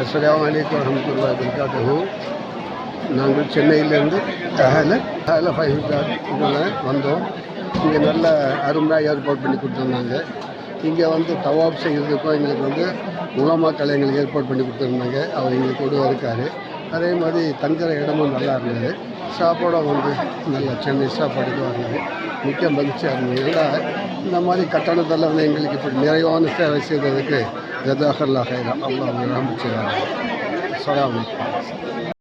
அஸ்ஸலாமு அலைக்கும் வரஹ்மத்துல்லாஹி வபரகாத்துஹு. நாங்கள் சென்னையிலேருந்து வந்தோம். இங்கே நல்ல அருமையாக ஏற்பாடு பண்ணி கொடுத்துருந்தாங்க. இங்கே வந்து தவாப் செய்கிறதுக்கும் எங்களுக்கு உலமாக்கள் எங்களுக்கு ஏற்பாடு பண்ணி கொடுத்துருந்தாங்க. அவர் எங்களுக்கு கூட இருக்கார். அதே மாதிரி தங்குற இடமும் நல்லா இருந்தது. சாப்பாடும் நல்ல சென்னை சாப்பாடுக்கு இருந்தது. மிக்க மகிழ்ச்சியாக இருந்தது. ஏன்னா இந்த மாதிரி கட்டணத்தில் எங்களுக்கு இப்படி நிறைவான சேவை செய்ததுக்கு ஜஸாக்கல்லாஹ் ஹைரன். அல்லாஹ் ரஹ்மத் செய்வார். அஸ்ஸலாமு அலைக்கும்.